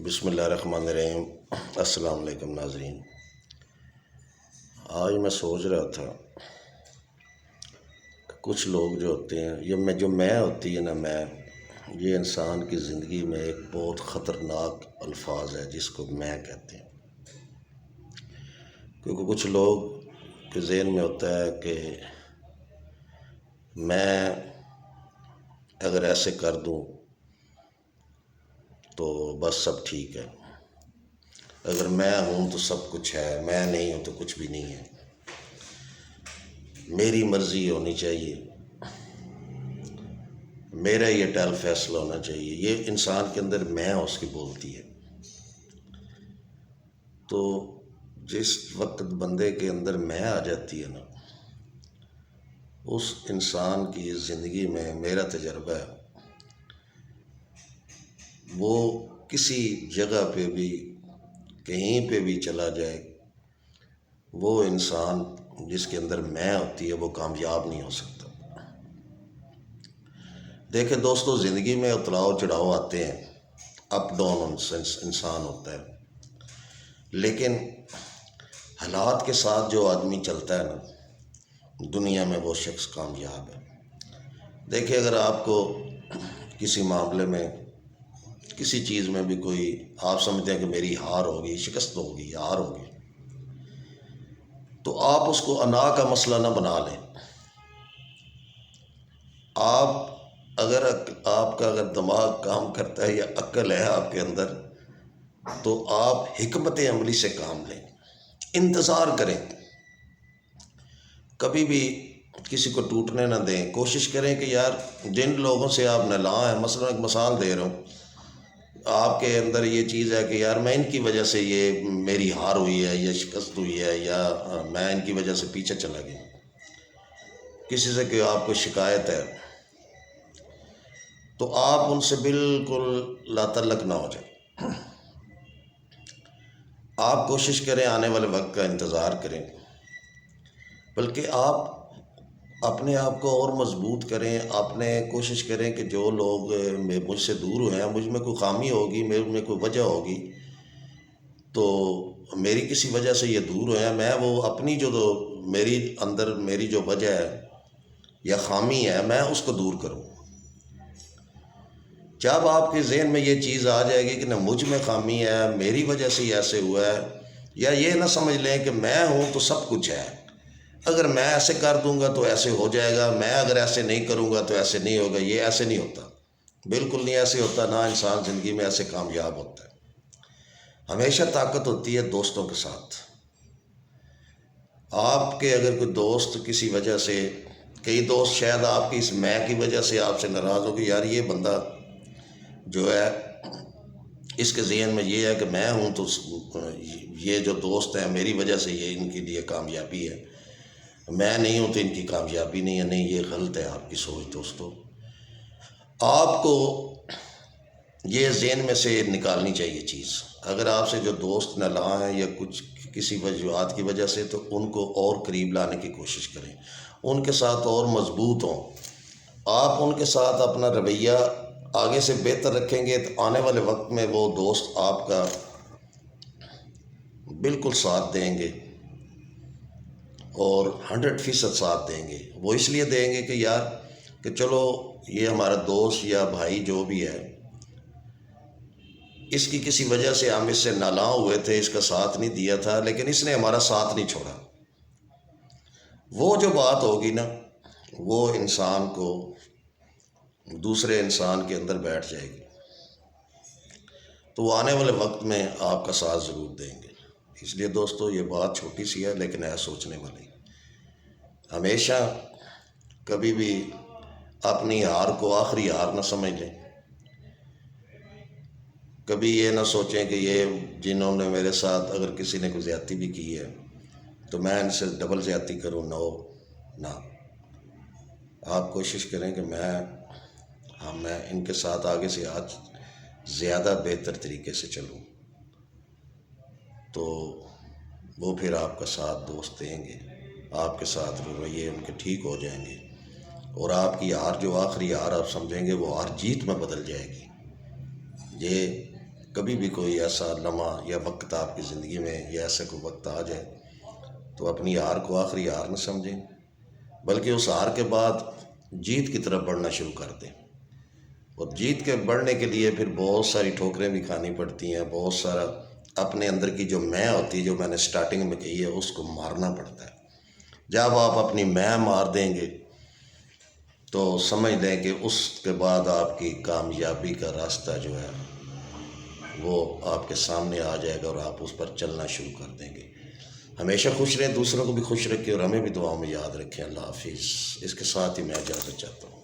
بسم اللہ الرحمن الرحیم۔ السلام علیکم ناظرین۔ آج میں سوچ رہا تھا کہ کچھ لوگ جو ہوتے ہیں جو میں ہوتی ہے نا میں یہ انسان کی زندگی میں ایک بہت خطرناک الفاظ ہے جس کو میں کہتے ہیں، کیونکہ کچھ لوگ کے ذہن میں ہوتا ہے کہ میں اگر ایسے کر دوں تو بس سب ٹھیک ہے، اگر میں ہوں تو سب کچھ ہے، میں نہیں ہوں تو کچھ بھی نہیں ہے، میری مرضی ہونی چاہیے، میرا یہ ٹل فیصلہ ہونا چاہیے۔ یہ انسان کے اندر میں اس کی بولتی ہے۔ تو جس وقت بندے کے اندر میں آ جاتی ہے نا، اس انسان کی زندگی میں میرا تجربہ ہے وہ کسی جگہ پہ بھی کہیں پہ بھی چلا جائے، وہ انسان جس کے اندر میں ہوتی ہے وہ کامیاب نہیں ہو سکتا۔ دیکھیں دوستو، زندگی میں اتراؤ چڑھاؤ آتے ہیں، اپ ڈاؤن انسان ہوتا ہے، لیکن حالات کے ساتھ جو آدمی چلتا ہے نا، دنیا میں وہ شخص کامیاب ہے۔ دیکھیں اگر آپ کو کسی معاملے میں کسی چیز میں بھی کوئی آپ سمجھتے ہیں کہ میری ہار ہوگی، شکست ہوگی، ہار ہوگی، تو آپ اس کو انا کا مسئلہ نہ بنا لیں۔ آپ کا اگر دماغ کام کرتا ہے یا عقل ہے آپ کے اندر، تو آپ حکمت عملی سے کام لیں، انتظار کریں، کبھی بھی کسی کو ٹوٹنے نہ دیں۔ کوشش کریں کہ یار جن لوگوں سے آپ نالاں ہیں، مثلا ایک مثال دے رہا ہوں، آپ کے اندر یہ چیز ہے کہ یار میں ان کی وجہ سے یہ میری ہار ہوئی ہے یا شکست ہوئی ہے یا میں ان کی وجہ سے پیچھے چلا گیا، کسی سے کہ آپ کو شکایت ہے، تو آپ ان سے بالکل لا تعلق نہ ہو جائیں۔ آپ کوشش کریں آنے والے وقت کا انتظار کریں، بلکہ آپ اپنے آپ کو اور مضبوط کریں، اپنے کوشش کریں کہ جو لوگ مجھ سے دور ہوئے ہیں، مجھ میں کوئی خامی ہوگی، میرے میں کوئی وجہ ہوگی، تو میری کسی وجہ سے یہ دور ہوئے ہیں، میں وہ اپنی میری اندر میری جو وجہ ہے یا خامی ہے، میں اس کو دور کروں۔ جب آپ کے ذہن میں یہ چیز آ جائے گی کہ نہ مجھ میں خامی ہے، میری وجہ سے یہ ایسے ہوا ہے، یا یہ نہ سمجھ لیں کہ میں ہوں تو سب کچھ ہے، اگر میں ایسے کر دوں گا تو ایسے ہو جائے گا، میں اگر ایسے نہیں کروں گا تو ایسے نہیں ہوگا، یہ ایسے نہیں ہوتا، بالکل نہیں ایسے ہوتا، نہ انسان زندگی میں ایسے کامیاب ہوتا ہے۔ ہمیشہ طاقت ہوتی ہے دوستوں کے ساتھ۔ آپ کے اگر کوئی دوست کسی وجہ سے، کئی دوست شاید آپ کی اس میں کی وجہ سے آپ سے ناراض ہو کہ یار یہ بندہ جو ہے اس کے ذہن میں یہ ہے کہ میں ہوں تو یہ جو دوست ہیں میری وجہ سے یہ ان کے لیے کامیابی ہے، میں نہیں ہوں تو ان کی کامیابی نہیں ہے۔ نہیں، یہ غلط ہے آپ کی سوچ دوستو۔ آپ کو یہ ذہن میں سے نکالنی چاہیے چیز۔ اگر آپ سے جو دوست نالاں ہیں یا کسی وجوہات کی وجہ سے، تو ان کو اور قریب لانے کی کوشش کریں، ان کے ساتھ اور مضبوط ہوں۔ آپ ان کے ساتھ اپنا رویہ آگے سے بہتر رکھیں گے تو آنے والے وقت میں وہ دوست آپ کا بالکل ساتھ دیں گے، اور 100% ساتھ دیں گے۔ وہ اس لیے دیں گے کہ یار کہ چلو یہ ہمارا دوست یا بھائی جو بھی ہے، اس کی کسی وجہ سے ہم اس سے نالاں ہوئے تھے، اس کا ساتھ نہیں دیا تھا، لیکن اس نے ہمارا ساتھ نہیں چھوڑا۔ وہ جو بات ہوگی نا، وہ انسان کو دوسرے انسان کے اندر بیٹھ جائے گی، تو وہ آنے والے وقت میں آپ کا ساتھ ضرور دیں گے۔ اس لیے دوستو یہ بات چھوٹی سی ہے لیکن ہے سوچنے والی۔ ہمیشہ کبھی بھی اپنی ہار کو آخری ہار نہ سمجھ لیں، کبھی یہ نہ سوچیں کہ یہ جنہوں نے میرے ساتھ اگر کسی نے کوئی زیادتی بھی کی ہے تو میں ان سے ڈبل زیادتی کروں، نہ۔ آپ کوشش کریں کہ میں ان کے ساتھ آگے سے آج زیادہ بہتر طریقے سے چلوں، تو وہ پھر آپ کا ساتھ دوست دیں گے، آپ کے ساتھ رویے ان کے ٹھیک ہو جائیں گے، اور آپ کی ہار جو آخری ہار آپ سمجھیں گے وہ ہار جیت میں بدل جائے گی۔ یہ کبھی بھی کوئی ایسا لمحہ یا وقت آپ کی زندگی میں یا ایسا کوئی وقت آ جائے تو اپنی ہار کو آخری ہار نہ سمجھیں، بلکہ اس ہار کے بعد جیت کی طرف بڑھنا شروع کر دیں۔ اور جیت کے بڑھنے کے لیے پھر بہت ساری ٹھوکریں بھی کھانی پڑتی ہیں، بہت سارا اپنے اندر کی جو میں ہوتی ہے، جو میں نے سٹارٹنگ میں کہی ہے، اس کو مارنا پڑتا ہے۔ جب آپ اپنی میں مار دیں گے تو سمجھ لیں کہ اس کے بعد آپ کی کامیابی کا راستہ جو ہے وہ آپ کے سامنے آ جائے گا اور آپ اس پر چلنا شروع کر دیں گے۔ ہمیشہ خوش رہیں، دوسروں کو بھی خوش رکھیں اور ہمیں بھی دعاؤں میں یاد رکھیں۔ اللہ حافظ۔ اس کے ساتھ ہی میں اجازت چاہتا ہوں۔